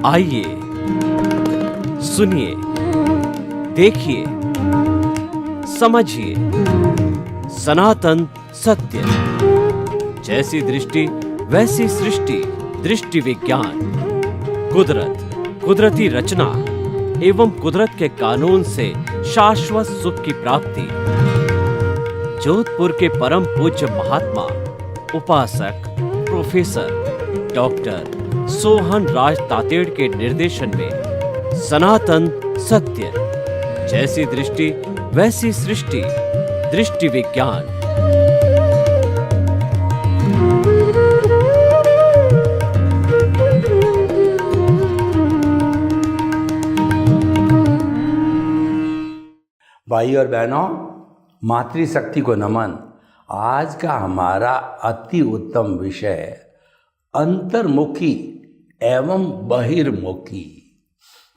आइए सुनिए, देखिए, समझिए सनातन सत्य। जैसी दृष्टि वैसी सृष्टि, दृष्टि विज्ञान। कुदरत, कुदरती रचना एवं कुदरत के कानून से शाश्वत सुख की प्राप्ति। जोधपुर के परम पूज्य महात्मा उपासक प्रोफेसर डॉक्टर सोहन राज तातेड़ के निर्देशन में सनातन सत्य। जैसी दृष्टि वैसी सृष्टि, दृष्टि विज्ञान। भाई और बहनों, मातृशक्ति को नमन। आज का हमारा अति उत्तम विषय अंतर्मुखी एवं बहिर्मुखी।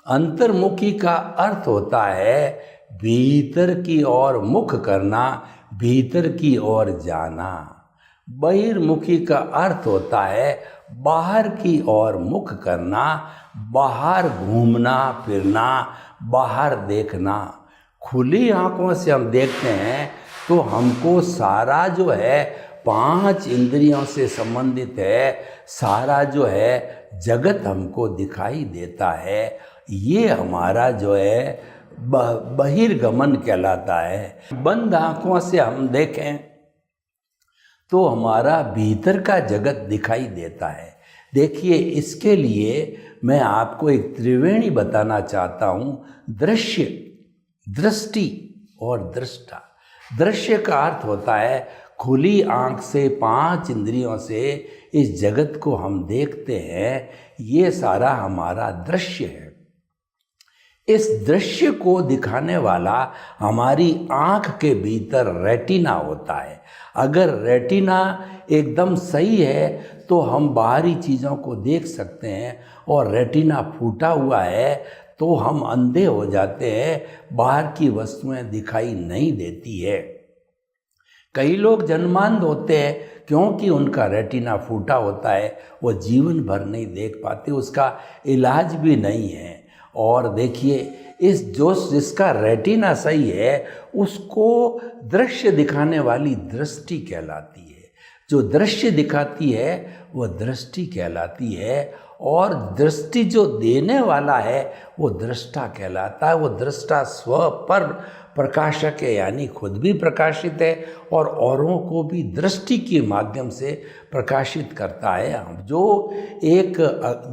अंतर्मुखी का अर्थ होता है भीतर की ओर मुख करना, भीतर की ओर जाना। बहिर्मुखी का अर्थ होता है बाहर की ओर मुख करना, बाहर घूमना फिरना, बाहर देखना। खुली आंखों से हम देखते हैं तो हमको सारा जो है 5 इंद्रियों से संबंधित है, सारा जो है जगत हमको दिखाई देता है। ये हमारा जो है बहिर्गमन कहलाता है। बंद आंखों से हम देखें तो हमारा भीतर का जगत दिखाई देता है। देखिए, इसके लिए मैं आपको एक त्रिवेणी बताना चाहता हूँ। दृश्य, दृष्टि और दृष्टा। दृश्य का अर्थ होता है खुली आंख से 5 इंद्रियों से इस जगत को हम देखते हैं, ये सारा हमारा दृश्य है। इस दृश्य को दिखाने वाला हमारी आंख के भीतर रेटिना होता है। अगर रेटिना एकदम सही है तो हम बाहरी चीज़ों को देख सकते हैं, और रेटिना फूटा हुआ है तो हम अंधे हो जाते हैं, बाहर की वस्तुएं दिखाई नहीं देती है। कई लोग जन्मांध होते हैं क्योंकि उनका रेटिना फूटा होता है, वो जीवन भर नहीं देख पाते, उसका इलाज भी नहीं है। और देखिए, जिसका रेटिना सही है उसको दृश्य दिखाने वाली दृष्टि कहलाती है। जो दृश्य दिखाती है वो दृष्टि कहलाती है, और दृष्टि जो देने वाला है वो दृष्टा कहलाता है। वो दृष्टा स्व पर प्रकाशक है, यानी खुद भी प्रकाशित है और औरों को भी दृष्टि के माध्यम से प्रकाशित करता है। जो एक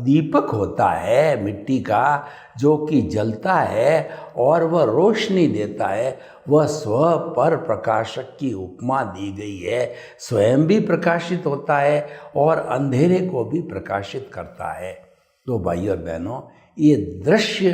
दीपक होता है मिट्टी का, जो कि जलता है और वह रोशनी देता है, वह स्व पर प्रकाशक की उपमा दी गई है। स्वयं भी प्रकाशित होता है और अंधेरे को भी प्रकाशित करता है। तो भाई और बहनों, ये दृश्य,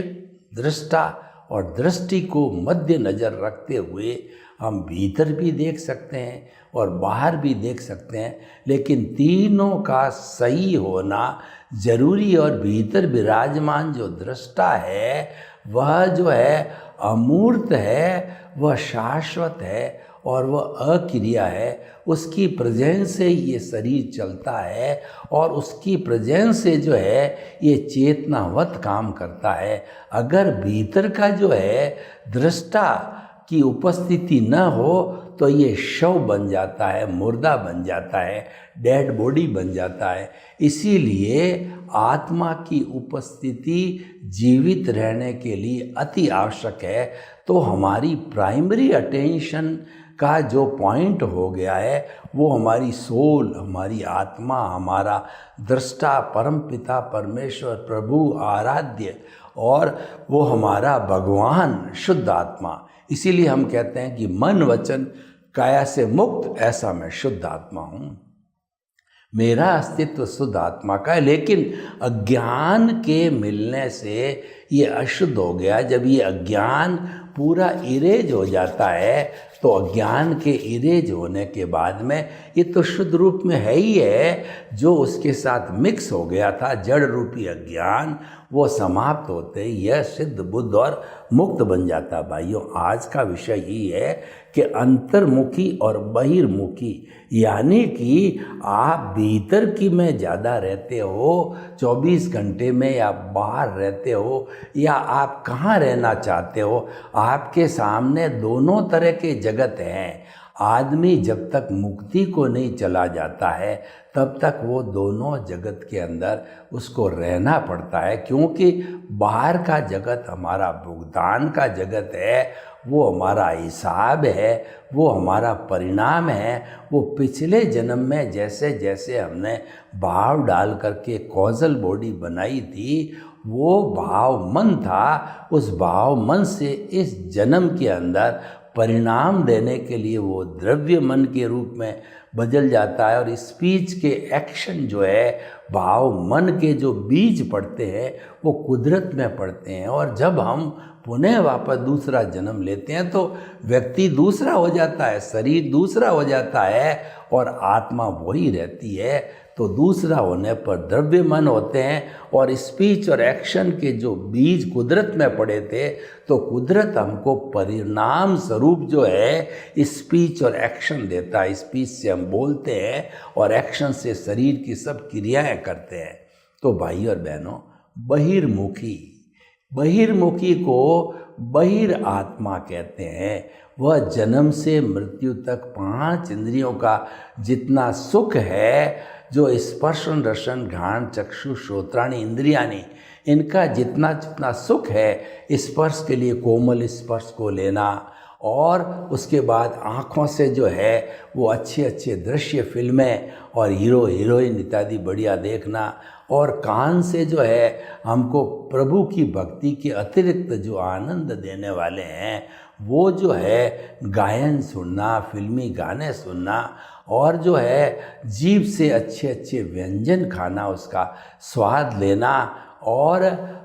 दृष्टा और दृष्टि को मध्य नज़र रखते हुए हम भीतर भी देख सकते हैं और बाहर भी देख सकते हैं, लेकिन तीनों का सही होना जरूरी। और भीतर विराजमान जो दृष्टा है वह जो है अमूर्त है, वह शाश्वत है और वह अक्रिया है। उसकी प्रेजेंस से ये शरीर चलता है और उसकी प्रेजेंस से जो है ये चेतनावत काम करता है। अगर भीतर का जो है दृष्टा की उपस्थिति न हो तो ये शव बन जाता है, मुर्दा बन जाता है, डेड बॉडी बन जाता है। इसीलिए आत्मा की उपस्थिति जीवित रहने के लिए अति आवश्यक है। तो हमारी प्राइमरी अटेंशन का जो पॉइंट हो गया है वो हमारी सोल, हमारी आत्मा, हमारा दृष्टा परमपिता परमेश्वर प्रभु आराध्य, और वो हमारा भगवान शुद्ध आत्मा। इसीलिए हम कहते हैं कि मन वचन काया से मुक्त ऐसा मैं शुद्ध आत्मा हूँ। मेरा अस्तित्व शुद्ध आत्मा का है, लेकिन अज्ञान के मिलने से ये अशुद्ध हो गया। जब ये अज्ञान पूरा इरेज हो जाता है तो अज्ञान के इरेज होने के बाद में ये तो शुद्ध रूप में है ही है, जो उसके साथ मिक्स हो गया था जड़ रूपी अज्ञान, वो समाप्त होते ही यह सिद्ध बुद्ध और मुक्त बन जाता। भाइयों, आज का विषय ही है कि अंतर्मुखी और बहिर्मुखी, यानी कि आप भीतर की में ज़्यादा रहते हो 24 घंटे में, या बाहर रहते हो, या आप कहाँ रहना चाहते हो। आपके सामने दोनों तरह के जगत हैं। आदमी जब तक मुक्ति को नहीं चला जाता है तब तक वो दोनों जगत के अंदर उसको रहना पड़ता है, क्योंकि बाहर का जगत हमारा भुगतान का जगत है, वो हमारा हिसाब है, वो हमारा परिणाम है। वो पिछले जन्म में जैसे जैसे हमने भाव डाल करके कॉजल बॉडी बनाई थी, वो भाव मन था, उस भाव मन से इस जन्म के अंदर परिणाम देने के लिए वो द्रव्य मन के रूप में बदल जाता है। और स्पीच के एक्शन जो है, भाव मन के जो बीज पड़ते हैं वो कुदरत में पड़ते हैं। और जब हम पुनः वापस दूसरा जन्म लेते हैं तो व्यक्ति दूसरा हो जाता है, शरीर दूसरा हो जाता है और आत्मा वही रहती है। तो दूसरा होने पर द्रव्य मन होते हैं और स्पीच और एक्शन के जो बीज कुदरत में पड़े थे, तो कुदरत हमको परिणाम स्वरूप जो है स्पीच और एक्शन देता है। स्पीच से हम बोलते हैं और एक्शन से शरीर की सब क्रियाएं करते हैं। तो भाई और बहनों, बहिर्मुखी को बहिर आत्मा कहते हैं। वह जन्म से मृत्यु तक 5 इंद्रियों का जितना सुख है, जो स्पर्शन रसन घ्राण चक्षु श्रोत्राणि इंद्रियाणि, इनका जितना जितना सुख है, स्पर्श के लिए कोमल स्पर्श को लेना, और उसके बाद आँखों से जो है वो अच्छे अच्छे दृश्य फिल्में और हीरो हीरोइन इत्यादि बढ़िया देखना, और कान से जो है हमको प्रभु की भक्ति के अतिरिक्त जो आनंद देने वाले हैं, वो जो है गायन सुनना, फिल्मी गाने सुनना, और जो है जीभ से अच्छे अच्छे व्यंजन खाना, उसका स्वाद लेना, और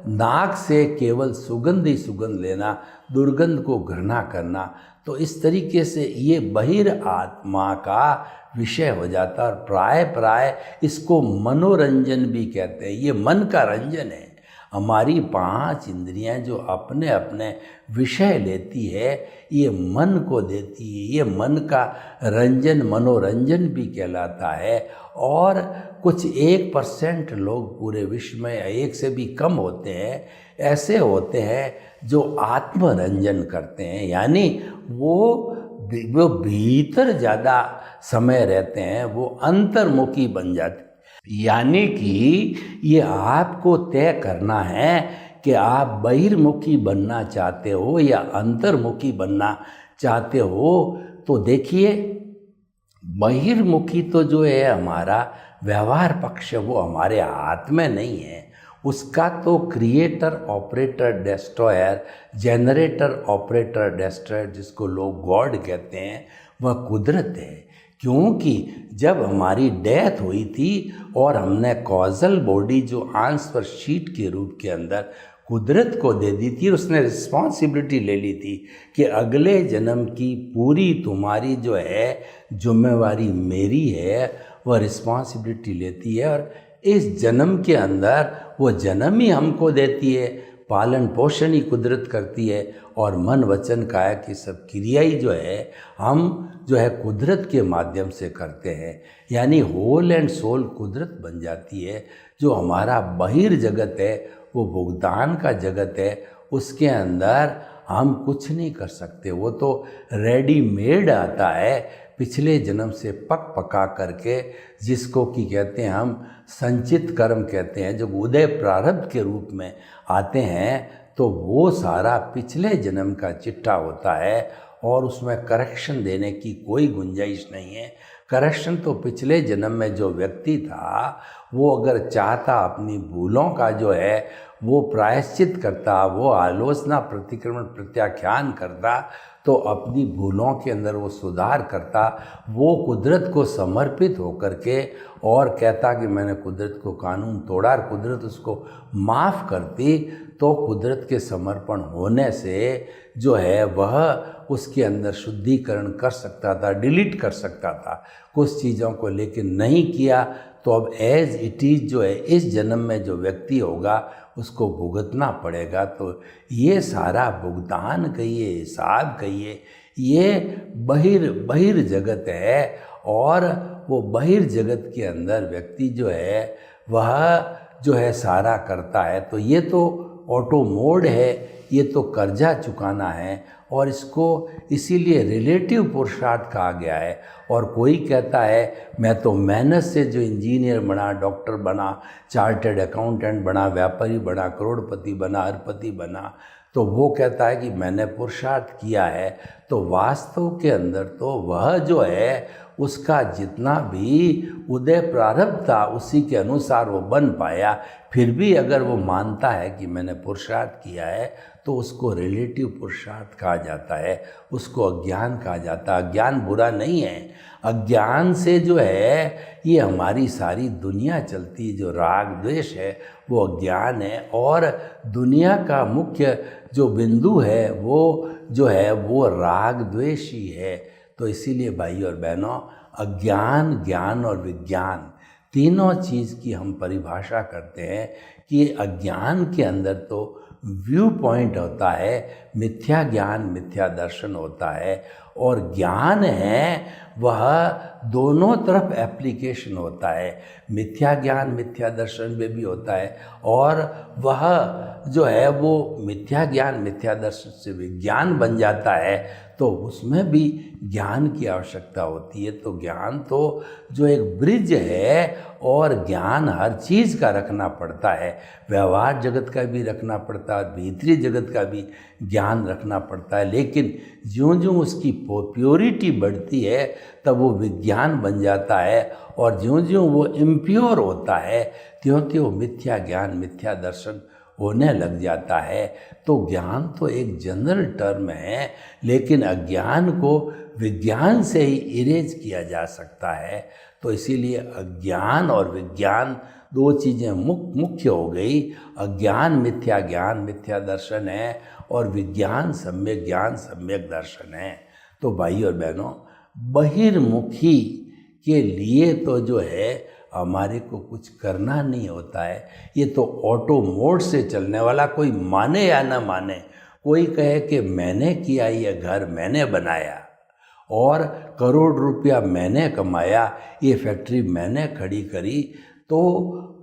नाक से केवल सुगंध ही सुगंध लेना, दुर्गंध को घृणा करना। तो इस तरीके से ये बहिर आत्मा का विषय हो जाता है। और प्राय इसको मनोरंजन भी कहते हैं। ये मन का रंजन है। हमारी 5 इंद्रियां जो अपने अपने विषय लेती है, ये मन को देती है। ये मन का रंजन मनोरंजन भी कहलाता है। और कुछ 1% लोग पूरे विश्व में, 1 से भी कम होते हैं, ऐसे होते हैं जो आत्मरंजन करते हैं, यानी वो भीतर ज़्यादा समय रहते हैं, वो अंतर्मुखी बन जाते हैं। यानी कि ये आपको तय करना है कि आप बहिर्मुखी बनना चाहते हो या अंतर्मुखी बनना चाहते हो। तो देखिए, बहिर्मुखी तो जो है हमारा व्यवहार पक्ष, वो हमारे हाथ में नहीं है। उसका तो creator operator destroyer, generator operator destroyer, जिसको लोग गॉड कहते हैं, वह कुदरत है। क्योंकि जब हमारी डेथ हुई थी और हमने कॉजल बॉडी जो आंसर शीट के रूप के अंदर कुदरत को दे दी थी, उसने रिस्पॉन्सिबिलिटी ले ली थी कि अगले जन्म की पूरी तुम्हारी जो है जिम्मेवारी मेरी है, वह रिस्पॉन्सिबिलिटी लेती है। और इस जन्म के अंदर वो जन्म ही हमको देती है, पालन पोषण ही कुदरत करती है, और मन वचन काया की सब क्रिया ही जो है हम जो है कुदरत के माध्यम से करते हैं। यानी होल एंड सोल कुदरत बन जाती है। जो हमारा बहिर जगत है, वो भुगतान का जगत है, उसके अंदर हम कुछ नहीं कर सकते। वो तो रेडीमेड आता है पिछले जन्म से पक पका करके, जिसको कि कहते हैं हम संचित कर्म कहते हैं, जो उदय प्रारब्ध के रूप में आते हैं। तो वो सारा पिछले जन्म का चिट्ठा होता है और उसमें करेक्शन देने की कोई गुंजाइश नहीं है। करेक्शन तो पिछले जन्म में जो व्यक्ति था वो अगर चाहता अपनी भूलों का जो है वो प्रायश्चित करता, वो आलोचना प्रतिक्रमण प्रत्याख्यान करता, तो अपनी भूलों के अंदर वो सुधार करता, वो कुदरत को समर्पित होकर के और कहता कि मैंने कुदरत को कानून तोड़ा और कुदरत उसको माफ़ करती, तो कुदरत के समर्पण होने से जो है वह उसके अंदर शुद्धिकरण कर सकता था, डिलीट कर सकता था कुछ चीज़ों को, लेकिन नहीं किया। तो अब एज इट इज़ जो है इस जन्म में जो व्यक्ति होगा उसको भुगतना पड़ेगा। तो ये सारा भुगतान कहिए, हिसाब कहिए, ये बहिर्जगत है, और वो बहिर्जगत के अंदर व्यक्ति जो है वह जो है सारा करता है। तो ये तो ऑटो मोड है, ये तो कर्जा चुकाना है, और इसको इसीलिए रिलेटिव पुरुषार्थ कहा गया है। और कोई कहता है मैं तो मेहनत से जो इंजीनियर बना, डॉक्टर बना, चार्टर्ड अकाउंटेंट बना, व्यापारी बना, करोड़पति बना, अरबपति बना, तो वो कहता है कि मैंने पुरुषार्थ किया है। तो वास्तव के अंदर तो वह जो है उसका जितना भी उदय प्रारब्ध था उसी के अनुसार वो बन पाया। फिर भी अगर वो मानता है कि मैंने पुरुषार्थ किया है तो उसको रिलेटिव पुरुषार्थ कहा जाता है, उसको अज्ञान कहा जाता है। अज्ञान बुरा नहीं है, अज्ञान से जो है ये हमारी सारी दुनिया चलती है। जो राग द्वेष है वो अज्ञान है, और दुनिया का मुख्य जो बिंदु है वो जो है वो राग द्वेष ही है। तो इसीलिए भाई और बहनों, अज्ञान, ज्ञान और विज्ञान तीनों चीज़ की हम परिभाषा करते हैं कि अज्ञान के अंदर तो व्यू पॉइंट होता है, मिथ्या ज्ञान, मिथ्या दर्शन होता है, और ज्ञान है वह दोनों तरफ एप्लीकेशन होता है। मिथ्या ज्ञान मिथ्या दर्शन में भी होता है, और वह जो है वो मिथ्या ज्ञान मिथ्या दर्शन से विज्ञान बन जाता है, तो उसमें भी ज्ञान की आवश्यकता होती है। तो ज्ञान तो जो एक ब्रिज है, और ज्ञान हर चीज़ का रखना पड़ता है, व्यवहार जगत का भी रखना पड़ता है, भीतरी जगत का भी ज्ञान रखना पड़ता है। लेकिन ज्यों ज्यों उसकी प्योरिटी बढ़ती है तब वो विज्ञान बन जाता है, और ज्यों ज्यों वो इम्प्योर होता है त्यों त्यों मिथ्या ज्ञान मिथ्या दर्शन होने लग जाता है। तो ज्ञान तो एक जनरल टर्म है, लेकिन अज्ञान को विज्ञान से ही इरेज किया जा सकता है। तो इसीलिए अज्ञान और विज्ञान दो चीज़ें मुख्य हो गई। अज्ञान मिथ्या दर्शन है, और विज्ञान सम्यक दर्शन है। तो भाई और बहनों, बहिर्मुखी के लिए तो जो है हमारे को कुछ करना नहीं होता है, ये तो ऑटो मोड से चलने वाला, कोई माने या ना माने, कोई कहे कि मैंने किया, ये घर मैंने बनाया और करोड़ रुपया मैंने कमाया, ये फैक्ट्री मैंने खड़ी करी, तो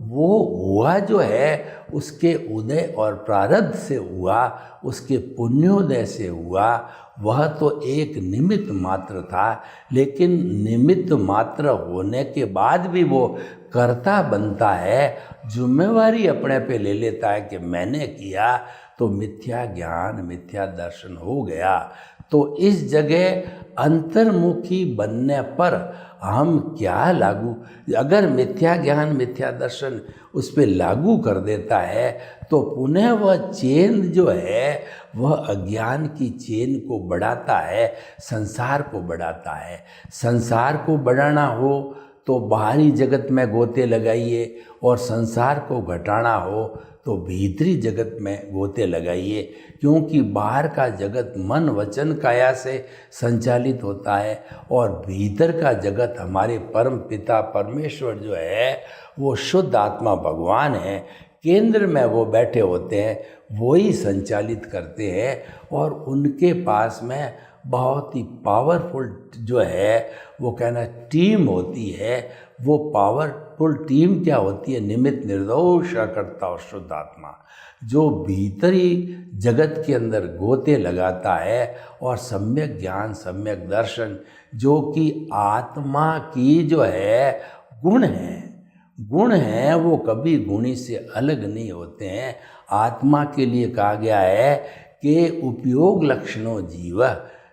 वो हुआ जो है उसके उदय और प्रारब्ध से हुआ, उसके पुण्योदय से हुआ। वह तो एक निमित्त मात्र था, लेकिन निमित्त मात्र होने के बाद भी वो कर्ता बनता है, जिम्मेवारी अपने पे ले लेता है कि मैंने किया, तो मिथ्या ज्ञान मिथ्या दर्शन हो गया। तो इस जगह अंतर्मुखी बनने पर हम क्या लागू, अगर मिथ्या ज्ञान मिथ्या दर्शन उस पर लागू कर देता है तो पुनः वह चेन जो है वह अज्ञान की चेन को बढ़ाता है, संसार को बढ़ाता है। संसार को बढ़ाना हो तो बाहरी जगत में गोते लगाइए, और संसार को घटाना हो तो भीतरी जगत में गोते लगाइए, क्योंकि बाहर का जगत मन वचन काया से संचालित होता है, और भीतर का जगत हमारे परम पिता परमेश्वर जो है वो शुद्ध आत्मा भगवान है, केंद्र में वो बैठे होते हैं, वो ही संचालित करते हैं। और उनके पास में बहुत ही पावरफुल जो है वो कहना टीम होती है। वो पावरफुल टीम क्या होती है? निमित्त निर्दोष करता और शुद्ध आत्मा, जो भीतरी जगत के अंदर गोते लगाता है, और सम्यक ज्ञान सम्यक दर्शन, जो कि आत्मा की जो है गुण है, वो कभी गुणी से अलग नहीं होते हैं। आत्मा के लिए कहा गया है कि उपयोग लक्षणों जीव,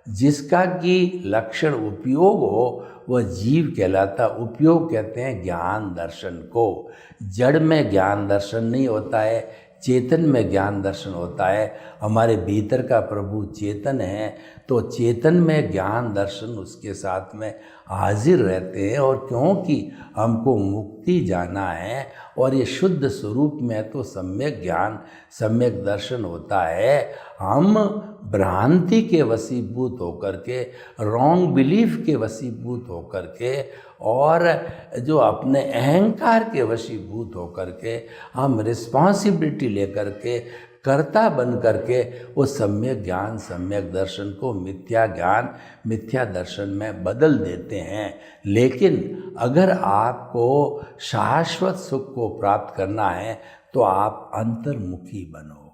जिसका कि लक्षण उपयोग हो वह जीव कहलाता। उपयोग कहते हैं ज्ञान दर्शन को। जड़ में ज्ञान दर्शन नहीं होता है, चेतन में ज्ञान दर्शन होता है। हमारे भीतर का प्रभु चेतन है, तो चेतन में ज्ञान दर्शन उसके साथ में हाजिर रहते हैं। और क्योंकि हमको मुक्ति जाना है और ये शुद्ध स्वरूप में तो सम्यक ज्ञान सम्यक दर्शन होता है, हम भ्रांति के वशीभूत होकर के, रॉन्ग बिलीफ के वशीभूत होकर के और जो अपने अहंकार के वशीभूत होकर के हम रिस्पॉन्सिबिलिटी लेकर के कर्ता बन करके वो सम्यक ज्ञान सम्यक दर्शन को मिथ्या ज्ञान मिथ्या दर्शन में बदल देते हैं। लेकिन अगर आपको शाश्वत सुख को प्राप्त करना है तो आप अंतर्मुखी बनो,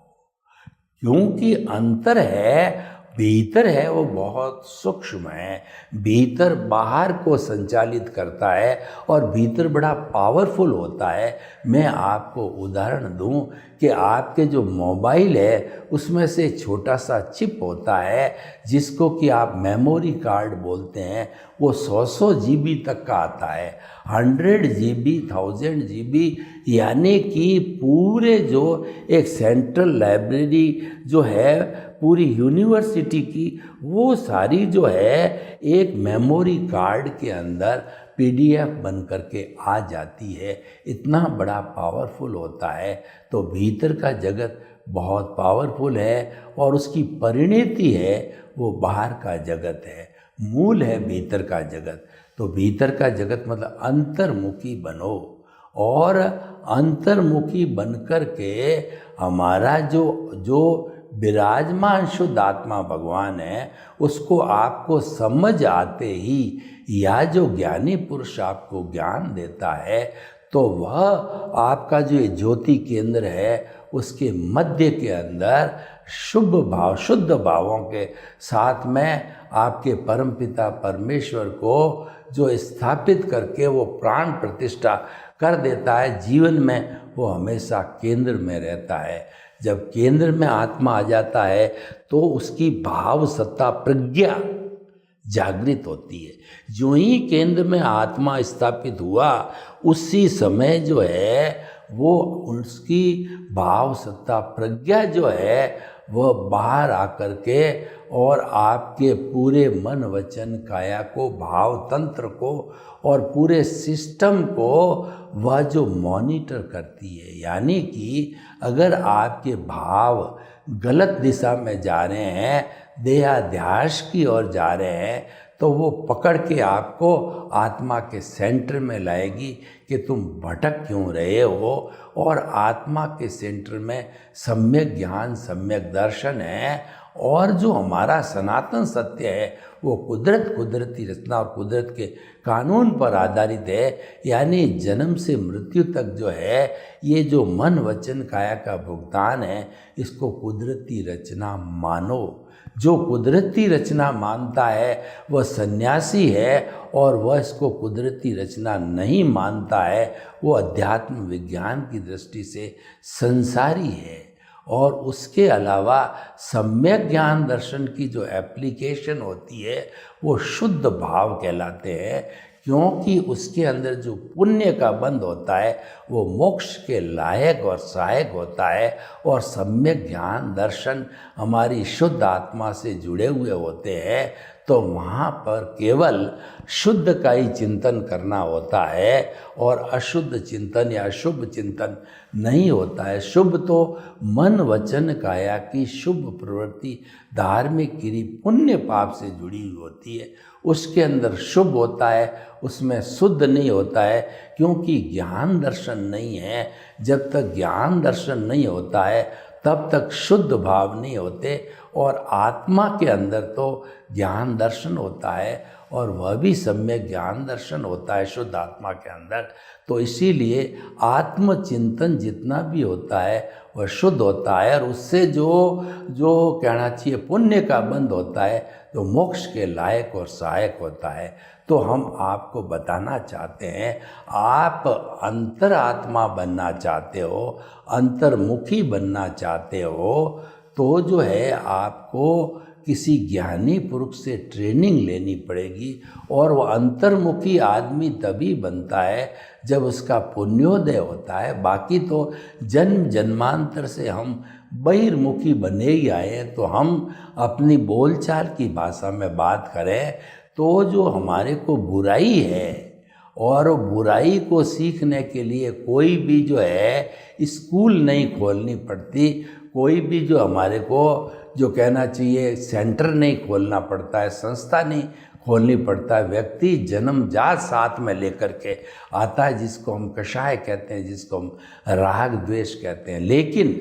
क्योंकि अंतर है, भीतर है वो बहुत सूक्ष्म है, भीतर बाहर को संचालित करता है और भीतर बड़ा पावरफुल होता है। मैं आपको उदाहरण दूं कि आपके जो मोबाइल है उसमें से छोटा सा चिप होता है जिसको कि आप मेमोरी कार्ड बोलते हैं, वो 100 GB तक का आता है, 100 GB 1000 GB, यानी कि पूरे जो एक सेंट्रल लाइब्रेरी जो है पूरी यूनिवर्सिटी की, वो सारी जो है एक मेमोरी कार्ड के अंदर PDF बन करके आ जाती है। इतना बड़ा पावरफुल होता है। तो भीतर का जगत बहुत पावरफुल है और उसकी परिणति है वो बाहर का जगत है, मूल है भीतर का जगत। तो भीतर का जगत मतलब अंतर्मुखी बनो और अंतर्मुखी बन कर के हमारा जो विराजमान शुद्ध आत्मा भगवान है उसको आपको समझ आते ही, या जो ज्ञानी पुरुष आपको ज्ञान देता है तो वह आपका जो ज्योति केंद्र है उसके मध्य के अंदर शुभ भाव शुद्ध भावों के साथ में आपके परमपिता परमेश्वर को जो स्थापित करके वो प्राण प्रतिष्ठा कर देता है। जीवन में वो हमेशा केंद्र में रहता है। जब केंद्र में आत्मा आ जाता है तो उसकी भाव सत्ता प्रज्ञा जागृत होती है। जो ही केंद्र में आत्मा स्थापित हुआ उसी समय जो है वो उसकी भाव सत्ता प्रज्ञा जो है वह बाहर आकर के और आपके पूरे मन वचन काया को, भाव तंत्र को और पूरे सिस्टम को वह जो मॉनिटर करती है। यानी कि अगर आपके भाव गलत दिशा में जा रहे हैं, देहाध्यास की ओर जा रहे हैं, तो वो पकड़ के आपको आत्मा के सेंटर में लाएगी कि तुम भटक क्यों रहे हो। और आत्मा के सेंटर में सम्यक ज्ञान सम्यक दर्शन है। और जो हमारा सनातन सत्य है वो कुदरती रचना और कुदरत के कानून पर आधारित है। यानी जन्म से मृत्यु तक जो है ये जो मन वचन काया का भुगतान है इसको कुदरती रचना मानो। जो कुदरती रचना मानता है वह सन्यासी है और वह इसको कुदरती रचना नहीं मानता है वो अध्यात्म विज्ञान की दृष्टि से संसारी है। और उसके अलावा सम्यक ज्ञान दर्शन की जो एप्लीकेशन होती है वो शुद्ध भाव कहलाते हैं, क्योंकि उसके अंदर जो पुण्य का बंध होता है वो मोक्ष के लायक और सहायक होता है। और सम्यक ज्ञान दर्शन हमारी शुद्ध आत्मा से जुड़े हुए होते हैं। तो वहाँ पर केवल शुद्ध का ही चिंतन करना होता है और अशुद्ध चिंतन या अशुभ चिंतन नहीं होता है। शुभ तो मन वचन काया की शुभ प्रवृत्ति धार्मिक क्रिया पुण्य पाप से जुड़ी हुई होती है, उसके अंदर शुभ होता है, उसमें शुद्ध नहीं होता है, क्योंकि ज्ञान दर्शन नहीं है। जब तक ज्ञान दर्शन नहीं होता है तब तक शुद्ध भाव नहीं होते। और आत्मा के अंदर तो ज्ञान दर्शन होता है और वह भी सम्यक ज्ञान दर्शन होता है शुद्ध आत्मा के अंदर। तो इसीलिए आत्मचिंतन जितना भी होता है वह शुद्ध होता है और उससे जो कहना चाहिए पुण्य का बंध होता है तो मोक्ष के लायक और सहायक होता है। तो हम आपको बताना चाहते हैं, आप अंतरात्मा बनना चाहते हो, अंतर्मुखी बनना चाहते हो, तो जो है आपको किसी ज्ञानी पुरुष से ट्रेनिंग लेनी पड़ेगी। और वह अंतर्मुखी आदमी तभी बनता है जब उसका पुण्योदय होता है। बाकी तो जन्म जन्मांतर से हम बहिर्मुखी बने ही आए हैं। तो हम अपनी बोलचाल की भाषा में बात करें तो जो हमारे को बुराई है, और बुराई को सीखने के लिए कोई भी जो है स्कूल नहीं खोलनी पड़ती, कोई भी जो हमारे को जो कहना चाहिए सेंटर नहीं खोलना पड़ता है, संस्था नहीं खोलनी पड़ता है। व्यक्ति जन्मजात साथ में लेकर के आता है, जिसको हम कषाय कहते हैं, जिसको हम राग द्वेष कहते हैं। लेकिन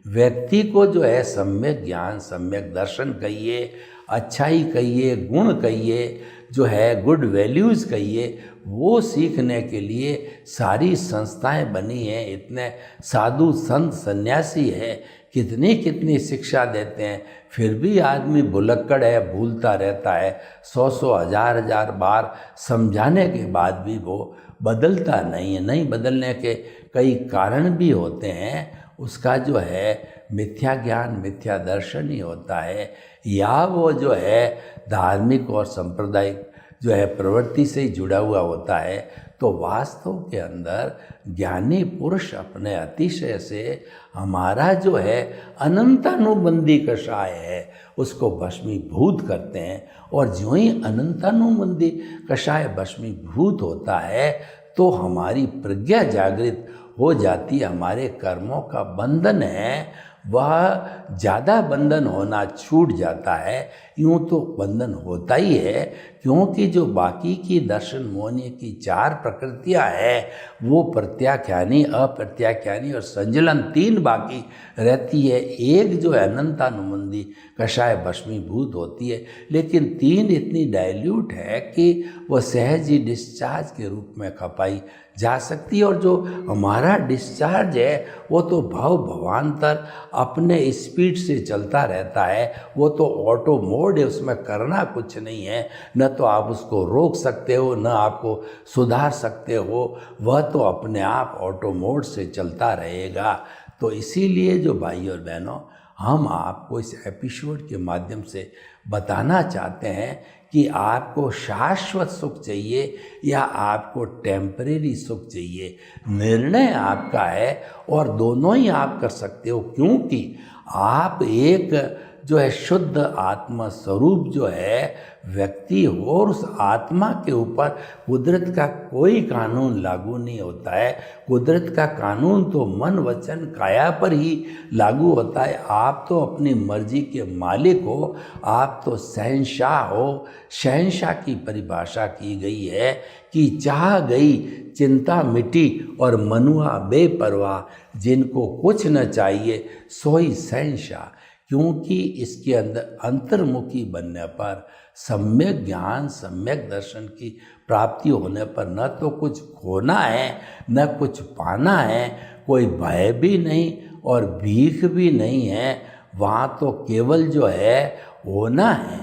व्यक्ति को जो है सम्यक ज्ञान, सम्यक दर्शन कहिए, अच्छाई कहिए, गुण कहिए, जो है गुड वैल्यूज़ कहिए, वो सीखने के लिए सारी संस्थाएं बनी हैं। इतने साधु संत सन्यासी हैं, कितनी कितनी शिक्षा देते हैं, फिर भी आदमी भुलक्कड़ है, भूलता रहता है। 100 हजार बार समझाने के बाद भी वो बदलता नहीं है। नहीं बदलने के कई कारण भी होते हैं। उसका जो है मिथ्या ज्ञान, मिथ्या दर्शन ही होता है, या वो जो है धार्मिक और सांप्रदायिक जो है प्रवृत्ति से ही जुड़ा हुआ होता है। तो वास्तव के अंदर ज्ञानी पुरुष अपने अतिशय से हमारा जो है अनंतानुबंधी कषाय है उसको भस्मीभूत करते हैं। और ज्यों ही अनंतानुबंधी कषाय भस्मीभूत होता है तो हमारी प्रज्ञा जागृत हो जाती है। हमारे कर्मों का बंधन है वह ज़्यादा बंधन होना छूट जाता है। यूँ तो बंधन होता ही है, क्योंकि जो बाकी की दर्शन मोहनीय की 4 प्रकृतियाँ हैं वो प्रत्याख्यानी, अप्रत्याख्यानी और संजलन 3 बाकी रहती है। एक जो है अनंतानुबंधी कषाय भस्मीभूत होती है, लेकिन 3 इतनी डाइल्यूट है कि वह सहज ही डिस्चार्ज के रूप में खपाई जा सकती है। और जो हमारा डिस्चार्ज है वो तो भाव भवान्तर अपने स्पीड से चलता रहता है। वो तो ऑटो मोड है, उसमें करना कुछ नहीं है। न तो आप उसको रोक सकते हो, न आपको सुधार सकते हो, वह तो अपने आप ऑटो मोड से चलता रहेगा। तो इसीलिए जो भाई और बहनों, हम आपको इस एपिसोड के माध्यम से बताना चाहते हैं कि आपको शाश्वत सुख चाहिए या आपको टेम्परेरी सुख चाहिए, निर्णय आपका है। और दोनों ही आप कर सकते हो, क्योंकि आप एक जो है शुद्ध आत्मा स्वरूप जो है व्यक्ति हो, और उस आत्मा के ऊपर कुदरत का कोई कानून लागू नहीं होता है। कुदरत का कानून तो मन वचन काया पर ही लागू होता है। आप तो अपनी मर्जी के मालिक हो, आप तो शहंशाह हो। शहंशाह की परिभाषा की गई है कि चाह गई चिंता मिटी और मनुआ बेपरवाह, जिनको कुछ न चाहिए सोई शहंशाह। क्योंकि इसके अंदर अंतर्मुखी बनने पर, सम्यक ज्ञान, सम्यक दर्शन की प्राप्ति होने पर न तो कुछ खोना है न कुछ पाना है, कोई भय भी नहीं और भीख भी नहीं है। वहाँ तो केवल जो है होना है,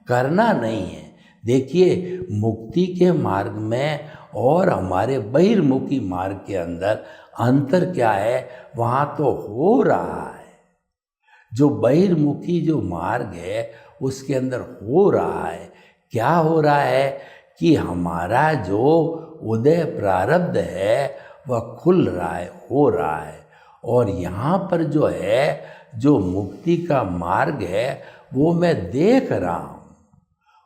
करना नहीं है। देखिए, मुक्ति के मार्ग में और हमारे बहिर्मुखी मार्ग के अंदर अंतर क्या है? वहाँ तो हो रहा है। जो बहिर्मुखी जो मार्ग है उसके अंदर हो रहा है। क्या हो रहा है कि हमारा जो उदय प्रारब्ध है वह खुल रहा है, हो रहा है। और यहाँ पर जो है, जो मुक्ति का मार्ग है वो मैं देख रहा हूँ,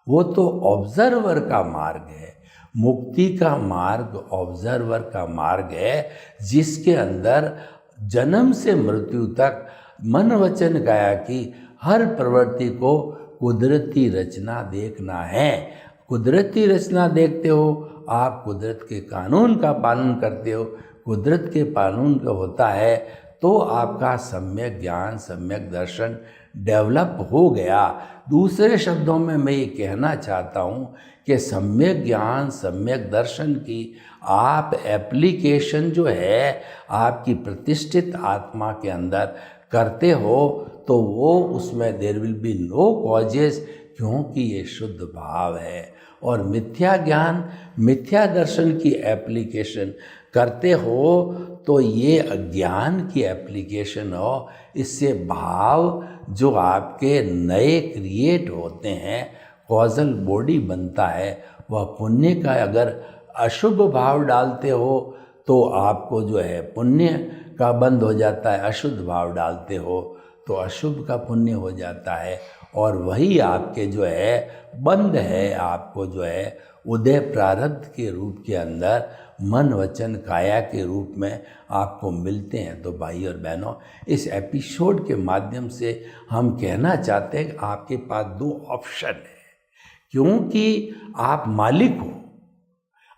वो तो ऑब्जर्वर का मार्ग है। मुक्ति का मार्ग ऑब्जर्वर का मार्ग है, जिसके अंदर जन्म से मृत्यु तक मन वचन काया की हर प्रवृत्ति को कुदरती रचना देखना है। कुदरती रचना देखते हो, आप कुदरत के कानून का पालन करते हो, कुदरत के कानून का होता है तो आपका सम्यक ज्ञान, सम्यक दर्शन डेवलप हो गया। दूसरे शब्दों में मैं ये कहना चाहता हूँ कि सम्यक ज्ञान, सम्यक दर्शन की आप एप्लीकेशन जो है आपकी प्रतिष्ठित आत्मा के अंदर करते हो तो वो उसमें there will be no causes, क्योंकि ये शुद्ध भाव है। और मिथ्या ज्ञान, मिथ्या दर्शन की एप्लीकेशन करते हो तो ये अज्ञान की एप्लीकेशन हो। इससे भाव जो आपके नए क्रिएट होते हैं, कॉजल बॉडी बनता है, वह पुण्य का अगर अशुभ भाव डालते हो तो आपको जो है पुण्य का बंद हो जाता है, अशुद्ध भाव डालते हो तो अशुभ का पुण्य हो जाता है, और वही आपके जो है बंद है, आपको जो है उदय प्रारब्ध के रूप के अंदर मन वचन काया के रूप में आपको मिलते हैं। तो भाई और बहनों, इस एपिसोड के माध्यम से हम कहना चाहते हैं कि आपके पास दो ऑप्शन है, क्योंकि आप मालिक हो,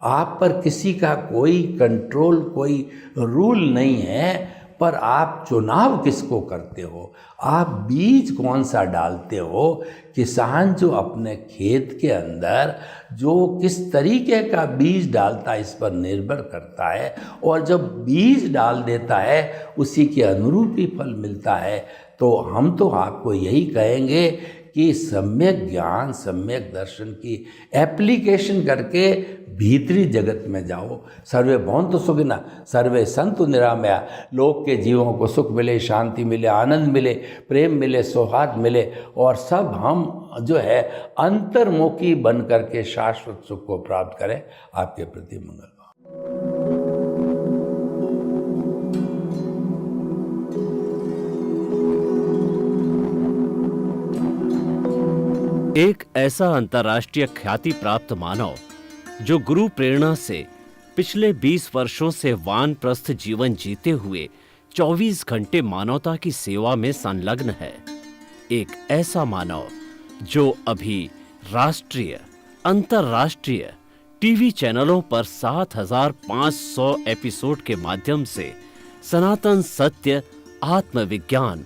आप पर किसी का कोई कंट्रोल, कोई रूल नहीं है, पर आप चुनाव किसको करते हो, आप बीज कौन सा डालते हो। किसान जो अपने खेत के अंदर जो किस तरीके का बीज डालता है इस पर निर्भर करता है, और जब बीज डाल देता है उसी के अनुरूप ही फल मिलता है। तो हम तो आपको यही कहेंगे कि सम्यक ज्ञान, सम्यक दर्शन की एप्लीकेशन करके भीतरी जगत में जाओ। सर्वे भवन्तु सुखिनः, सर्वे सन्तु निरामया। लोग के जीवों को सुख मिले, शांति मिले, आनंद मिले, प्रेम मिले, सौहार्द मिले, और सब हम जो है अंतर्मुखी बन करके शाश्वत सुख को प्राप्त करें। आपके प्रति मंगल। एक ऐसा अंतर्राष्ट्रीय ख्याति प्राप्त मानव जो गुरु प्रेरणा से पिछले 20 वर्षों से वानप्रस्थ जीवन जीते हुए 24 घंटे मानवता की सेवा में संलग्न है। एक ऐसा मानव जो अभी राष्ट्रीय, अंतर्राष्ट्रीय टीवी चैनलों पर 7,500 एपिसोड के माध्यम से सनातन सत्य, आत्मविज्ञान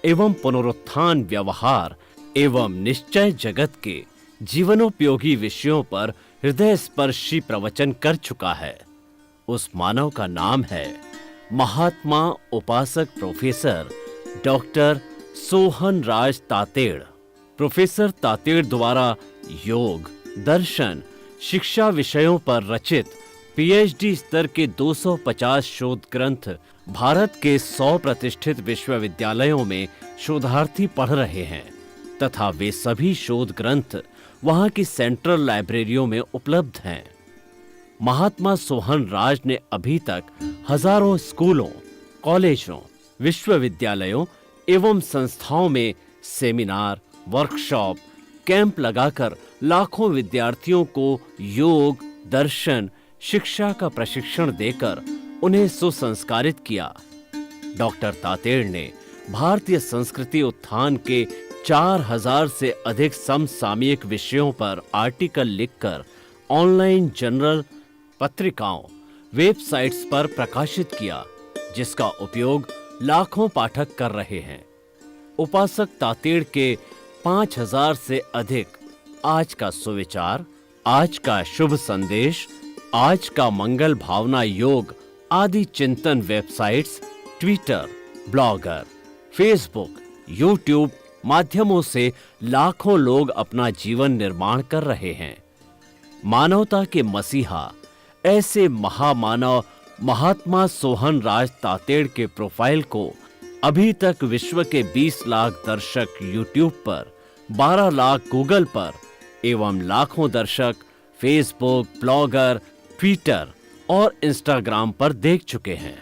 एवं पुनरुत्थान, व्यवहार एवं निश्चय जगत के जीवनोपयोगी विषयों पर हृदय स्पर्शी प्रवचन कर चुका है। उस मानव का नाम है महात्मा उपासक प्रोफेसर डॉक्टर सोहन राज तातेड़। प्रोफेसर तातेड़ द्वारा योग, दर्शन, शिक्षा विषयों पर रचित पीएचडी स्तर के 250 शोध ग्रंथ भारत के 100 प्रतिष्ठित विश्वविद्यालयों में शोधार्थी पढ़ रहे हैं, तथा वे सभी शोध ग्रंथ वहां की सेंट्रल लाइब्रेरियों में उपलब्ध हैं। महात्मा सोहन राज ने अभी तक हजारों स्कूलों, कॉलेजों, विश्वविद्यालयों एवं संस्थाओं में सेमिनार, वर्कशॉप, कैंप लगाकर लाखों विद्यार्थियों को योग, दर्शन, शिक्षा का प्रशिक्षण देकर उन्हें सुसंस्कारित किया। डॉक्टर तातेड़ ने भारतीय संस्कृति उत्थान के 4000 से अधिक समसामयिक विषयों पर आर्टिकल लिखकर ऑनलाइन जर्नल, पत्रिकाओं, वेबसाइट्स पर प्रकाशित किया, जिसका उपयोग लाखों पाठक कर रहे हैं। उपासक तातेड़ के 5000 से अधिक आज का सुविचार, आज का शुभ संदेश, आज का मंगल भावना योग आदि चिंतन websites, Twitter, blogger, Facebook, YouTube माध्यमों से लाखों लोग अपना जीवन निर्माण कर रहे हैं। मानवता के मसीहा ऐसे महामानव महात्मा सोहन राज तातेड़ के प्रोफाइल को अभी तक विश्व के 20 लाख दर्शक यूट्यूब पर, 12 लाख गूगल पर एवं लाखों दर्शक फेसबुक, ब्लॉगर, ट्विटर और इंस्टाग्राम पर देख चुके हैं।